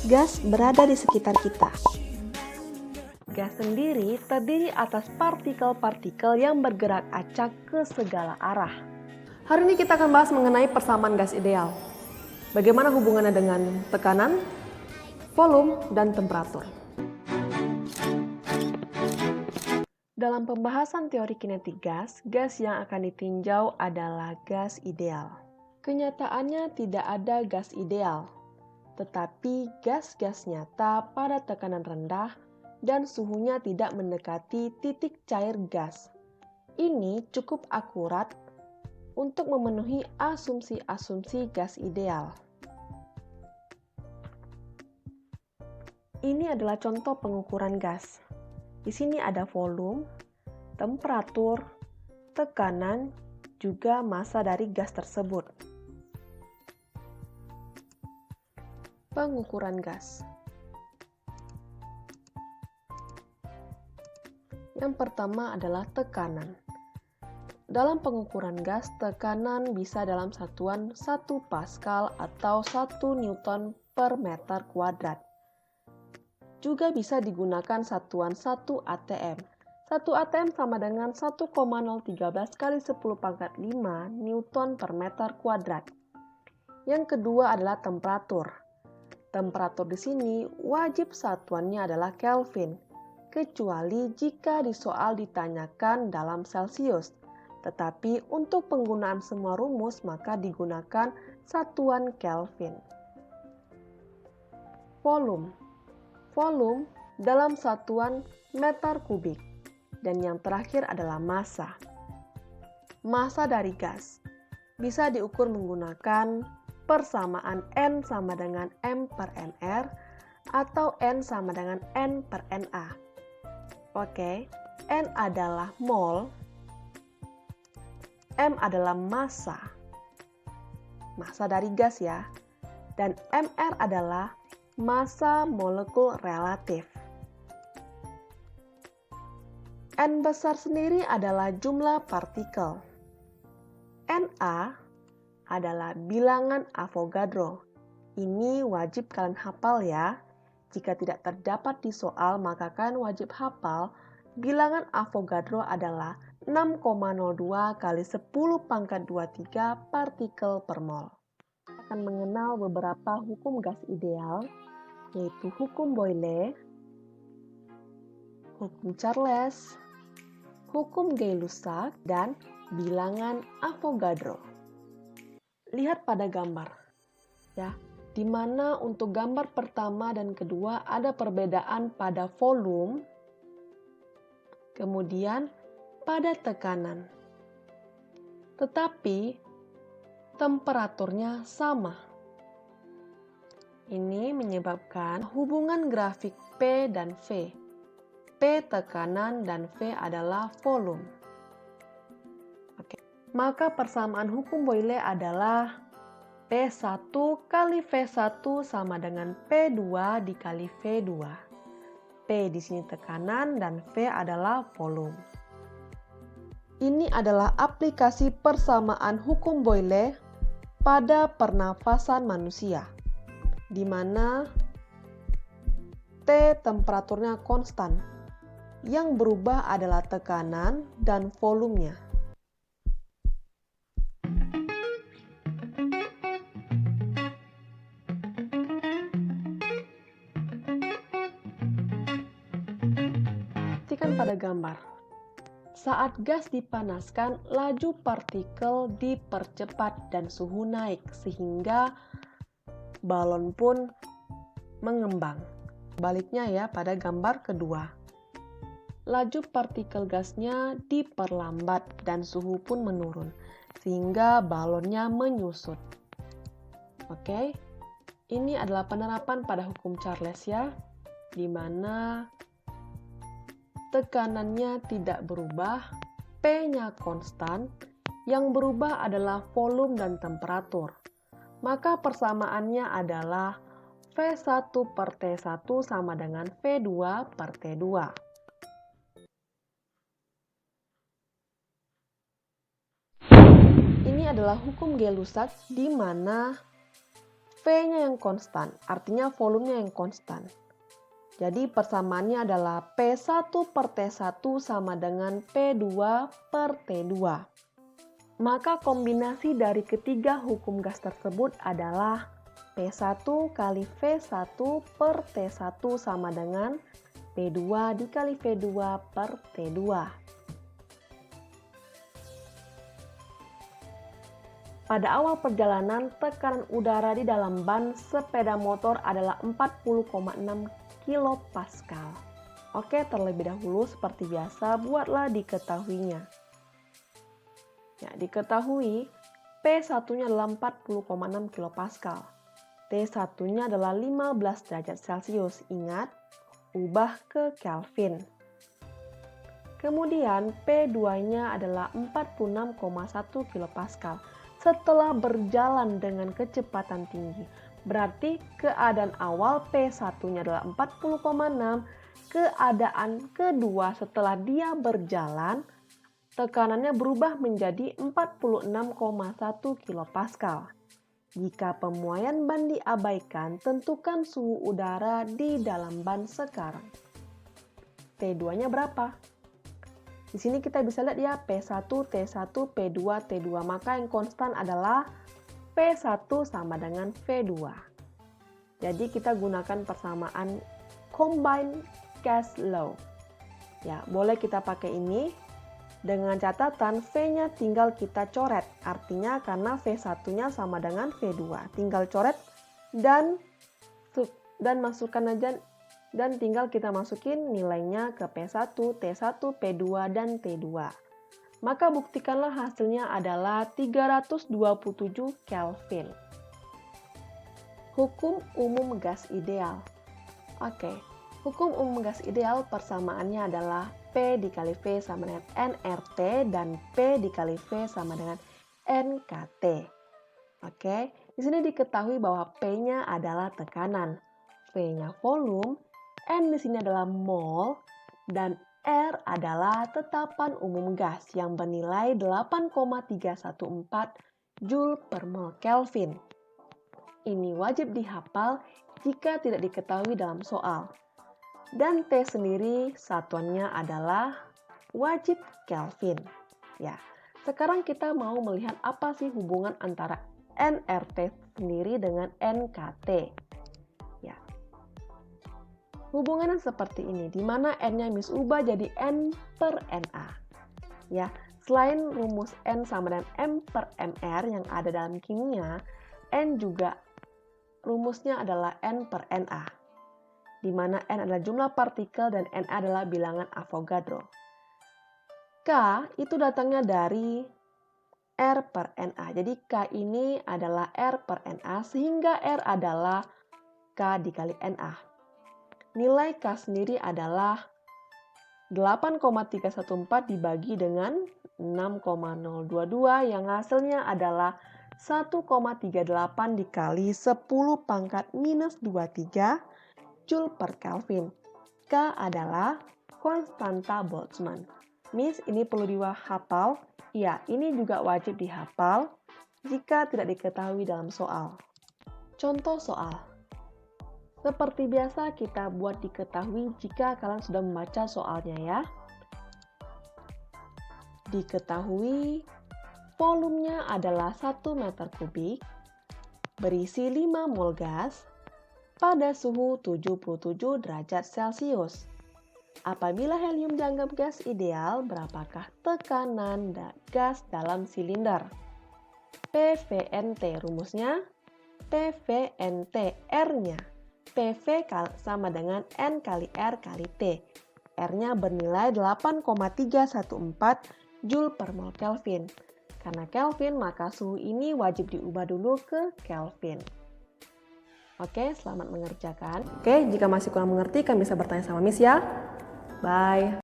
Gas berada di sekitar kita. Gas sendiri terdiri atas partikel-partikel yang bergerak acak ke segala arah. Hari ini kita akan bahas mengenai persamaan gas ideal. Bagaimana hubungannya dengan tekanan, volume, dan temperatur. Dalam pembahasan teori kinetik gas, gas yang akan ditinjau adalah gas ideal. Kenyataannya tidak ada gas ideal, tetapi gas-gas nyata pada tekanan rendah dan suhunya tidak mendekati titik cair gas. Ini cukup akurat untuk memenuhi asumsi-asumsi gas ideal. Ini adalah contoh pengukuran gas. Di sini ada volume, temperatur, tekanan, juga massa dari gas tersebut. Pengukuran gas. Yang pertama adalah tekanan. Dalam pengukuran gas, tekanan bisa dalam satuan 1 Pascal atau 1 Newton per meter kuadrat. Juga bisa digunakan satuan 1 atm. 1 atm sama dengan 1,013 kali 10 pangkat 5 Newton per meter kuadrat. Yang kedua adalah temperatur. Temperatur di sini wajib satuannya adalah Kelvin, kecuali jika di soal ditanyakan dalam Celsius. Tetapi untuk penggunaan semua rumus maka digunakan satuan Kelvin. Volume. Volume dalam satuan meter kubik. Dan yang terakhir adalah massa. Massa dari gas bisa diukur menggunakan persamaan N sama dengan M per Nr atau N sama dengan N per Na. Oke, N adalah mol, M adalah massa dari gas ya, dan Mr adalah massa molekul relatif. N besar sendiri adalah jumlah partikel. Na adalah bilangan Avogadro. Ini wajib kalian hafal ya. Jika tidak terdapat di soal, maka kalian wajib hafal bilangan Avogadro adalah 6,02 kali 10 pangkat 23 partikel per mol. Kita akan mengenal beberapa hukum gas ideal, yaitu hukum Boyle, hukum Charles, hukum Gay-Lussac, dan bilangan Avogadro. Lihat pada gambar, ya, di mana untuk gambar pertama dan kedua ada perbedaan pada volume, kemudian pada tekanan. Tetapi temperaturnya sama. Ini menyebabkan hubungan grafik P dan V. P tekanan dan V adalah volume. Maka persamaan hukum Boyle adalah P1 kali V1 sama dengan P2 dikali V2. P di sini tekanan dan V adalah volume. Ini adalah aplikasi persamaan hukum Boyle pada pernafasan manusia, di mana T temperaturnya konstan. Yang berubah adalah tekanan dan volumenya. Perhatikan pada gambar. Saat gas dipanaskan, laju partikel dipercepat dan suhu naik sehingga balon pun mengembang. Baliknya ya pada gambar kedua. Laju partikel gasnya diperlambat dan suhu pun menurun sehingga balonnya menyusut. Oke. Ini adalah penerapan pada hukum Charles ya, di mana tekanannya tidak berubah, P-nya konstan, yang berubah adalah volume dan temperatur. Maka persamaannya adalah V1 per T1 sama dengan V2 per T2. Ini adalah hukum Gay-Lussac di mana V V-nya yang konstan, artinya volumenya yang konstan. Jadi persamaannya adalah P1 per T1 sama dengan P2 per T2. Maka kombinasi dari ketiga hukum gas tersebut adalah P1 kali V1 per T1 sama dengan P2 dikali V2 per T2. Pada awal perjalanan, tekanan udara di dalam ban sepeda motor adalah 40,6 kilopascal. Oke, terlebih dahulu seperti biasa, buatlah diketahuinya. Ya, diketahui P1-nya adalah 40,6 kilopascal. T1-nya adalah 15 derajat Celcius. Ingat, ubah ke Kelvin. Kemudian P2-nya adalah 46,1 kilopascal. Setelah berjalan dengan kecepatan tinggi, berarti keadaan awal P1-nya adalah 40,6, keadaan kedua setelah dia berjalan, tekanannya berubah menjadi 46,1 kilopascal. Jika pemuaian ban diabaikan, tentukan suhu udara di dalam ban sekarang. T2-nya berapa? Di sini kita bisa lihat ya, P1, T1, P2, T2. Maka yang konstan adalah P1 sama dengan V2. Jadi kita gunakan persamaan Combined Gas Law. Ya, boleh kita pakai ini. Dengan catatan V-nya tinggal kita coret. Artinya karena V1-nya sama dengan V2. Tinggal coret dan masukkan aja. Dan tinggal kita masukin nilainya ke P1, T1, P2, dan T2. Maka buktikanlah hasilnya adalah 327 Kelvin. Hukum umum gas ideal. Oke, hukum umum gas ideal persamaannya adalah P dikali V sama dengan nRT dan P dikali V sama dengan nKT. Oke, di sini diketahui bahwa P-nya adalah tekanan, V-nya volume, N di sini adalah mol, dan R adalah tetapan umum gas yang bernilai 8,314 Joule per mol Kelvin. Ini wajib dihafal jika tidak diketahui dalam soal. Dan T sendiri satuannya adalah wajib Kelvin. Ya, sekarang kita mau melihat apa sih hubungan antara nRT sendiri dengan nKT. Hubungannya seperti ini, di mana N-nya ubah jadi N per Na. Ya, selain rumus N sama dengan M per Mr yang ada dalam kimia, N juga rumusnya adalah N per Na. Di mana N adalah jumlah partikel dan Na adalah bilangan Avogadro. K itu datangnya dari R per Na. Jadi K ini adalah R per Na sehingga R adalah K dikali Na. Nilai K sendiri adalah 8,314 dibagi dengan 6,022 yang hasilnya adalah 1,38 dikali 10 pangkat minus 23 Joule per Kelvin. K adalah konstanta Boltzmann. Miss, ini perlu dihafal? Ya, ini juga wajib dihafal jika tidak diketahui dalam soal. Contoh soal. Seperti biasa kita buat diketahui jika kalian sudah membaca soalnya ya. Diketahui volumenya adalah 1 meter kubik, berisi 5 mol gas, pada suhu 77 derajat Celcius. Apabila helium dianggap gas ideal, berapakah tekanan gas dalam silinder? PVNT rumusnya, PVNT R-nya. PV sama dengan N kali R kali T. R-nya bernilai 8,314 Joule per mol Kelvin. Karena Kelvin, maka suhu ini wajib diubah dulu ke Kelvin. Oke, selamat mengerjakan. Oke, jika masih kurang mengerti, kalian bisa bertanya sama Miss ya. Bye.